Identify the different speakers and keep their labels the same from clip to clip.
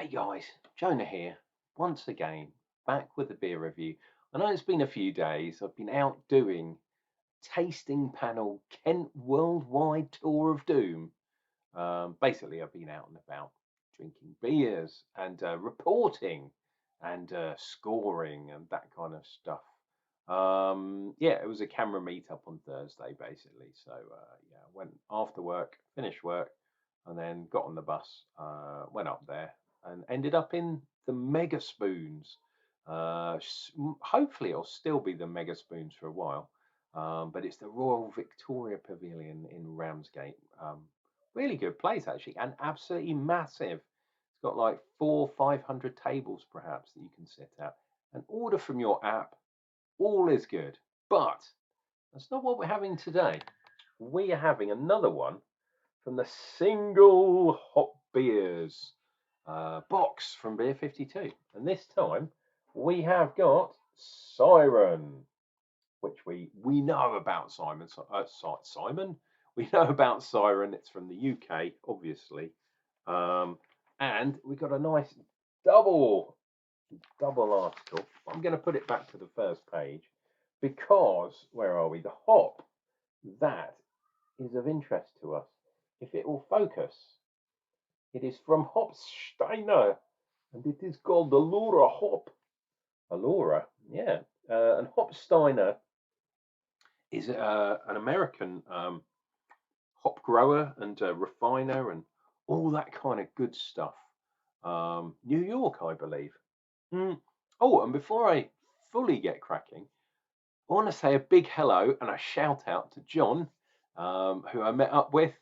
Speaker 1: Hey guys, Jonah here, once again, back with the beer review. I know it's been a few days. I've been out doing tasting panel Kent Worldwide Tour of Doom. Basically, I've been out and about drinking beers and reporting and scoring and that kind of stuff. Yeah, it was a camera meetup on Thursday, basically. So yeah, I went after work, finished work, and then got on the bus, went up there, and ended up in the Mega Spoons. Hopefully, it'll still be the Mega Spoons for a while, but it's the Royal Victoria Pavilion in Ramsgate. Really good place actually, and absolutely massive. It's got like 500 tables perhaps that you can sit at and order from your app. All is good, but that's not what we're having today. We are having another one from the single hop beers box from Beer 52, and this time we have got Siren, which we know about Simon. We know about Siren. It's from the UK, obviously, and we got a nice double article. I'm going to put it back to the first page because where are we? The hop that is of interest to us. If it will focus, it is from Hopsteiner, and it is called the Alora hop. Alora, yeah, and Hopsteiner is an American hop grower and refiner and all that kind of good stuff. New York, I believe. Mm. Oh, and before I fully get cracking, I want to say a big hello and a shout out to John, who I met up with.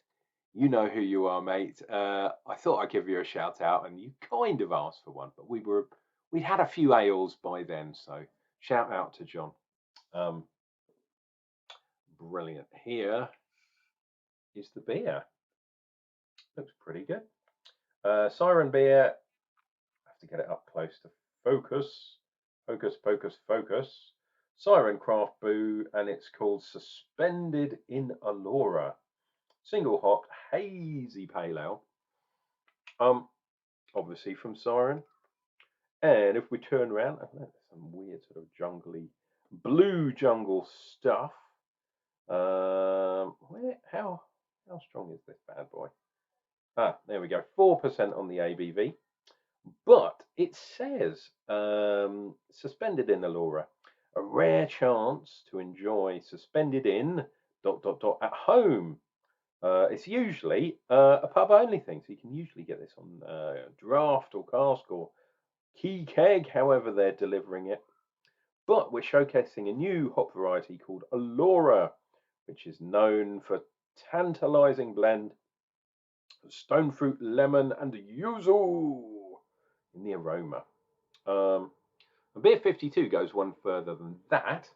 Speaker 1: You know who you are, mate. I thought I'd give you a shout out, and you kind of asked for one, but we'd had a few ales by then, so shout out to John. Um, Brilliant. Here is the beer. Looks pretty good. Siren beer. I have to get it up close to focus. Focus, focus, focus. Siren craft brew, and it's called Suspended in Alora. Single hopped hazy pale ale. Obviously from Siren. And if we turn around, there's some weird sort of jungly, blue jungle stuff. How strong is this bad boy? There we go, 4% on the ABV. But it says suspended in Alora, a rare chance to enjoy suspended in ... at home. It's usually a pub only thing, so you can usually get this on draft or cask or key keg, however they're delivering it. But we're showcasing a new hop variety called Alora, which is known for tantalizing blend of stone fruit, lemon, and yuzu in the aroma. Beer 52 goes one further than that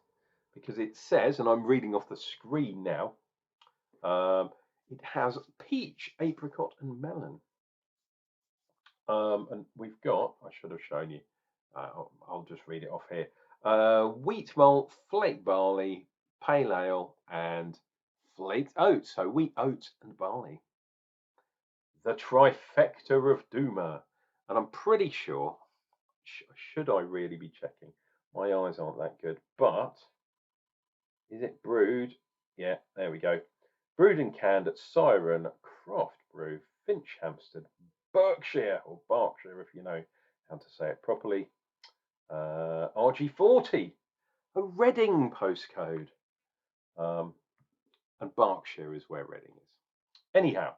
Speaker 1: because it says, and I'm reading off the screen now, it has peach, apricot, and melon. And we've got, I should have shown you, I'll just read it off here. Wheat malt, flake barley, pale ale, and flaked oats. So wheat, oats, and barley. The trifecta of Duma. And I'm pretty sure, should I really be checking? My eyes aren't that good, but is it brewed? Yeah, there we go. Brewed and canned at Siren Craft Brew, Finch Hampstead, Berkshire, or Berkshire if you know how to say it properly. RG40, a Reading postcode. And Berkshire is where Reading is. Anyhow,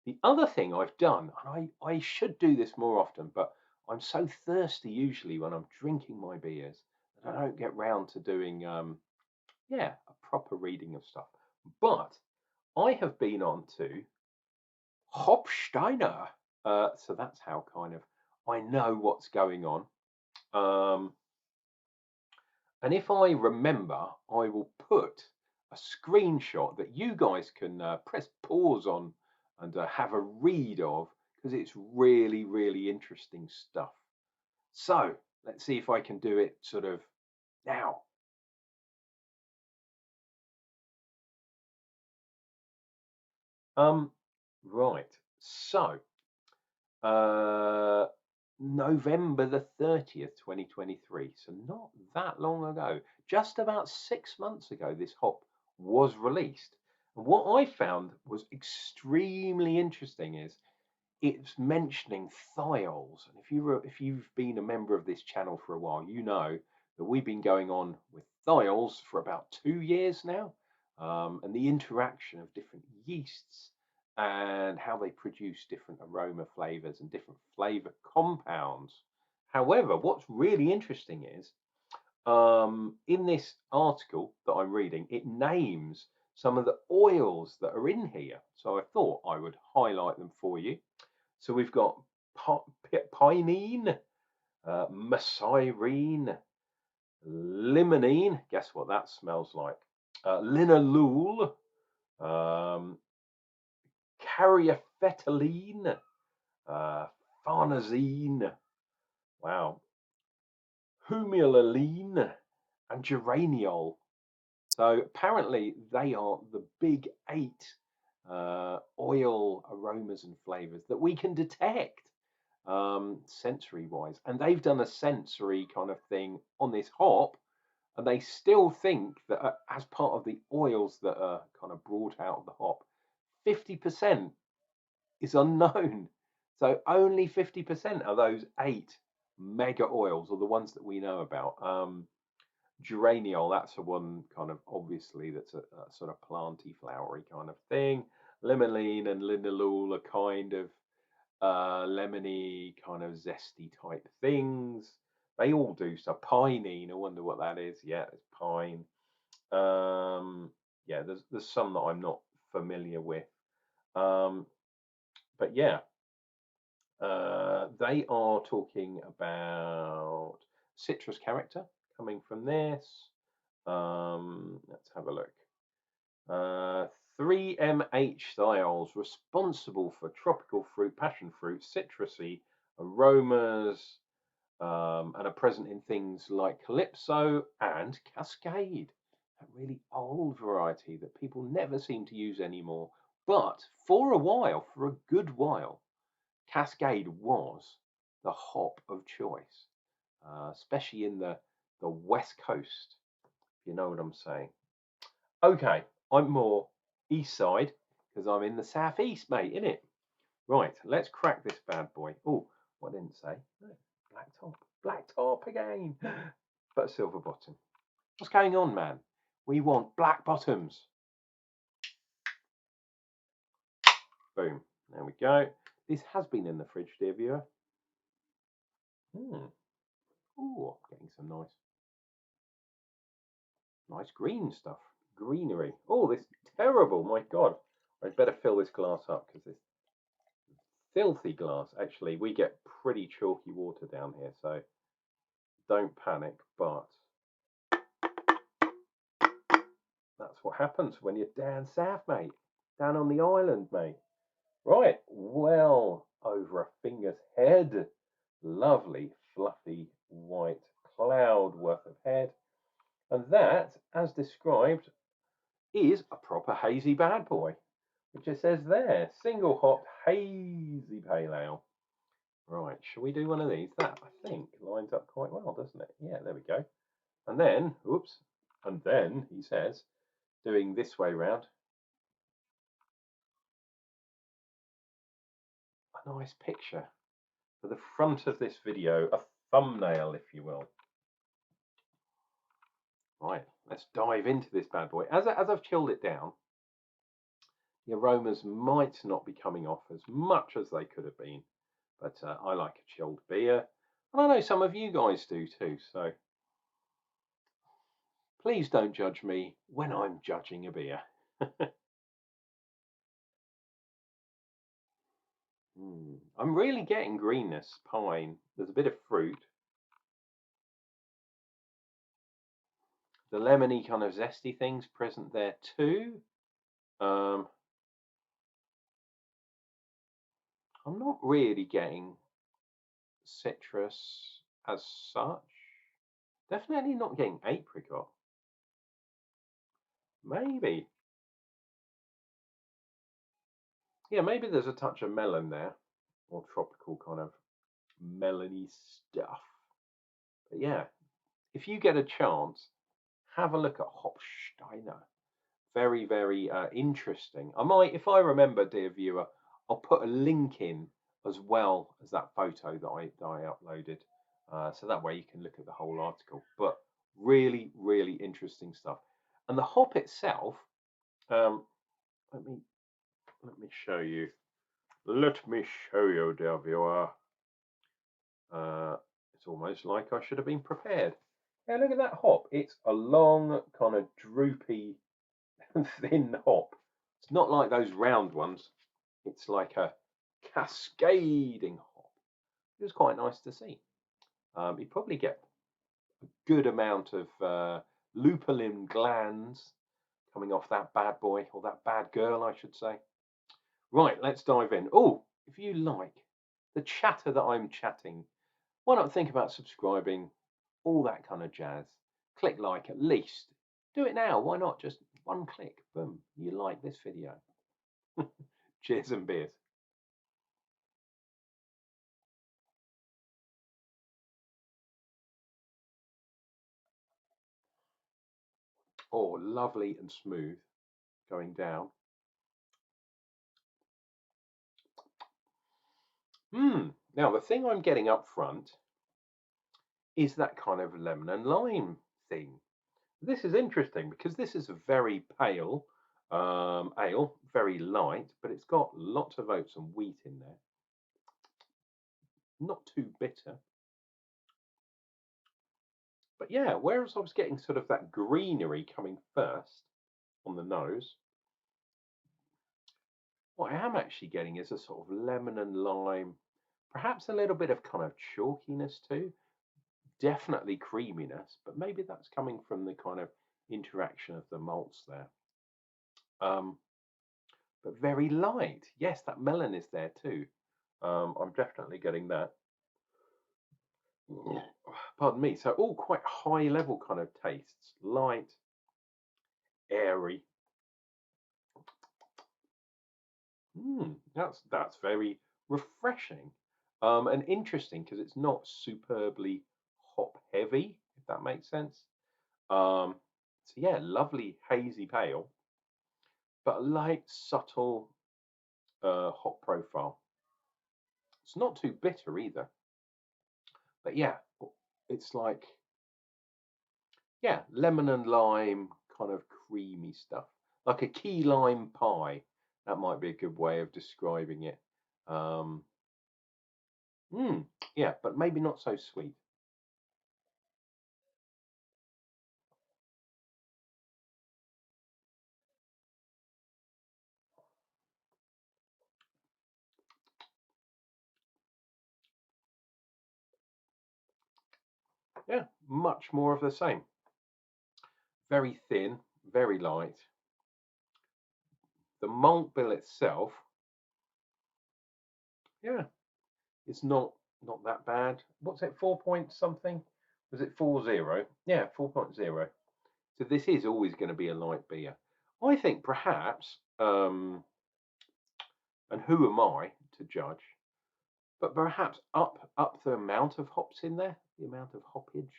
Speaker 1: the other thing I've done, and I should do this more often, but I'm so thirsty usually when I'm drinking my beers that I don't get round to doing, a proper reading of stuff. But I have been on to Hopsteiner. So that's how kind of I know what's going on. And if I remember, I will put a screenshot that you guys can press pause on and have a read of because it's really, really interesting stuff. So let's see if I can do it sort of now. Right. So November the 30th, 2023. So not that long ago, just about 6 months ago, this hop was released. And what I found was extremely interesting is it's mentioning thiols. And if you've been a member of this channel for a while, you know that we've been going on with thiols for about 2 years now, and the interaction of different yeasts and how they produce different aroma flavors and different flavor compounds. However, what's really interesting is in this article that I'm reading, it names some of the oils that are in here. So I thought I would highlight them for you. So we've got pinene, mesirene, limonene. Guess what that smells like? Linalool, um, caryophyllene, farnesene. Wow. Humulene and geraniol. So apparently they are the big 8 oil aromas and flavors that we can detect sensory wise. And they've done a sensory kind of thing on this hop, and they still think that as part of the oils that are kind of brought out of the hop, 50% is unknown. So only 50% of those 8 mega oils are the ones that we know about. Geraniol, that's the one kind of obviously that's a sort of planty, flowery kind of thing. Limonene and linalool are kind of lemony, kind of zesty type things. They all do. So pinene, I wonder what that is. Yeah, it's pine. Yeah, there's some that I'm not familiar with. But yeah, they are talking about citrus character coming from this. Let's have a look. 3MH thiols responsible for tropical fruit, passion fruit, citrusy aromas, and are present in things like Calypso and Cascade, a really old variety that people never seem to use anymore. But for a while, for a good while, Cascade was the hop of choice, especially in the West Coast, if you know what I'm saying. Okay, I'm more east side because I'm in the southeast, mate, innit? Right, let's crack this bad boy. Oh, what I didn't say. No, black top again, but a silver bottom. What's going on, man? We want black bottoms. Boom, there we go. This has been in the fridge, dear viewer. Oh, getting some nice green stuff. Greenery. Oh, this is terrible. My God. I'd better fill this glass up because this filthy glass. Actually, we get pretty chalky water down here, so don't panic. But that's what happens when you're down south, mate. Down on the island, mate. Right. Well, over a finger's head. Lovely, fluffy, white cloud worth of head. And that, as described, is a proper hazy bad boy, which it says there, single hop hazy pale ale. Right, shall we do one of these? That, I think, lines up quite well, doesn't it? Yeah, there we go. And then, oops, and then, he says, doing this way round, a nice picture for the front of this video, a thumbnail, if you will. Right, let's dive into this bad boy. As I've chilled it down, the aromas might not be coming off as much as they could have been, but I like a chilled beer, and I know some of you guys do too, so please don't judge me when I'm judging a beer. I'm really getting greenness, pine. There's a bit of fruit. The lemony kind of zesty things present there too. I'm not really getting citrus as such. Definitely not getting apricot. Maybe. Yeah, maybe there's a touch of melon there, or tropical kind of melony stuff. But yeah, if you get a chance, have a look at Hopsteiner. Very, very interesting. I might, if I remember, dear viewer, I'll put a link in as well as that photo that I uploaded, so that way you can look at the whole article. But really, really interesting stuff. And the hop itself, um, let me show you. Let me show you, dear viewer. It's almost like I should have been prepared. Yeah, look at that hop. It's a long, kind of droopy, thin hop. It's not like those round ones. It's like a cascading hop. It was quite nice to see. You probably get a good amount of lupulin glands coming off that bad boy, or that bad girl, I should say. Right, let's dive in. Oh, if you like the chatter that I'm chatting, why not think about subscribing, all that kind of jazz. Click like at least. Do it now. Why not? Just one click. Boom. You like this video. Cheers and beers. Oh, lovely and smooth going down. Now, the thing I'm getting up front is that kind of lemon and lime thing. This is interesting because this is a very pale ale, very light, but it's got lots of oats and wheat in there. Not too bitter. But yeah, whereas I was getting sort of that greenery coming first on the nose, what I am actually getting is a sort of lemon and lime, perhaps a little bit of kind of chalkiness too, definitely creaminess, but maybe that's coming from the kind of interaction of the malts there. But very light. Yes, that melon is there too. I'm definitely getting that. Pardon me. So all quite high level kind of tastes, light, airy. That's very refreshing, and interesting because it's not superbly hop heavy, if that makes sense. So yeah, lovely hazy pale, but a light, subtle hop profile. It's not too bitter either, but yeah, it's like, yeah, lemon and lime kind of creamy stuff, like a key lime pie. That might be a good way of describing it. Um, yeah, but maybe not so sweet. Yeah, much more of the same. Very thin, very light. The malt bill itself, yeah, it's not that bad. What's it, 4 point something? Was it 40? Yeah, 4.0. So this is always going to be a light beer. I think perhaps, and who am I to judge, but perhaps up the amount of hops in there, the amount of hoppage,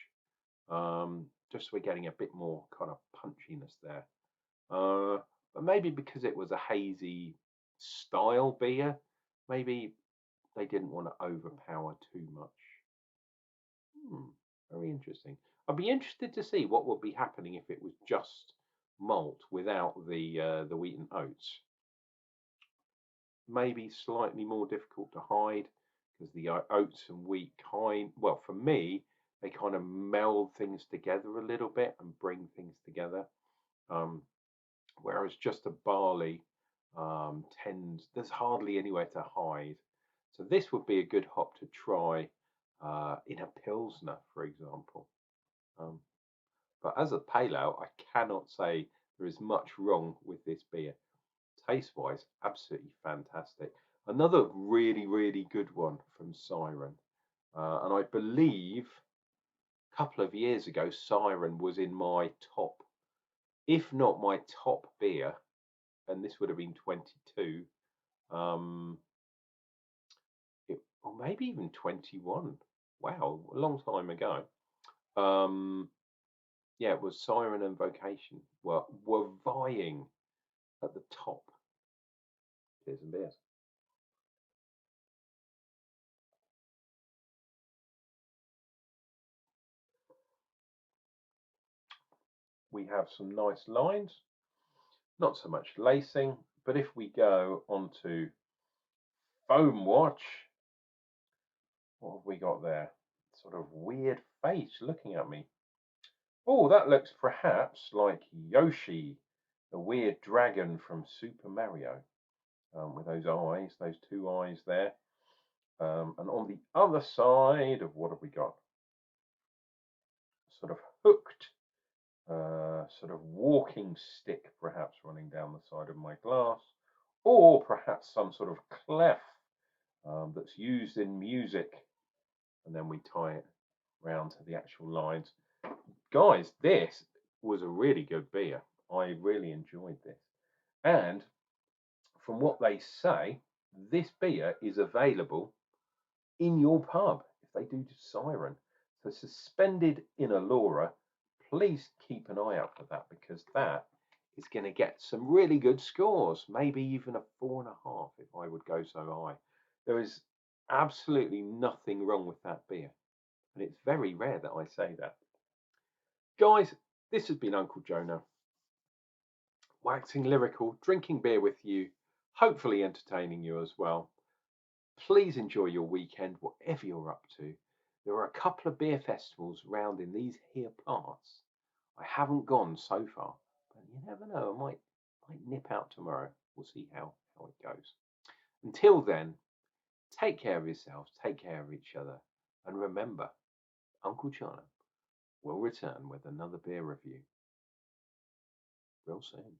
Speaker 1: just so we're getting a bit more kind of punchiness there. But maybe because it was a hazy style beer, maybe they didn't want to overpower too much. Very interesting. I'd be interested to see what would be happening if it was just malt without the wheat and oats. Maybe slightly more difficult to hide because the oats and wheat well, for me, they kind of meld things together a little bit and bring things together. Whereas just a barley there's hardly anywhere to hide. So this would be a good hop to try in a Pilsner, for example. Um, but as a pale ale, I cannot say there is much wrong with this beer. Taste-wise, absolutely fantastic. Another really, really good one from Siren. And I believe a couple of years ago, Siren was in my top, if not my top beer, and this would have been 22. Um, or maybe even 21. Wow, a long time ago. Um, yeah, it was Siren and Vocation were vying at the top. Cheers and beers. We have some nice lines, not so much lacing, but if we go onto Foam Watch, what have we got there? Sort of weird face looking at me. Oh, that looks perhaps like Yoshi, the weird dragon from Super Mario, with those eyes, those two eyes there. And on the other side of what have we got? Sort of hooked, sort of walking stick, perhaps running down the side of my glass, or perhaps some sort of clef that's used in music, and then we tie it round to the actual lines. Guys, this was a really good beer. I really enjoyed this. And from what they say, this beer is available in your pub if they do Siren. So suspended in Alora, please keep an eye out for that because that is going to get some really good scores, maybe even a 4.5 if I would go so high. There is absolutely nothing wrong with that beer, and it's very rare that I say that. Guys, this has been Uncle Jonah, waxing lyrical, drinking beer with you, hopefully entertaining you as well. Please enjoy your weekend, whatever you're up to. There are a couple of beer festivals round in these here parts. I haven't gone so far, but you never know. I might nip out tomorrow. We'll see how it goes. Until then, take care of yourselves, take care of each other, and remember, Uncle China will return with another beer review real soon.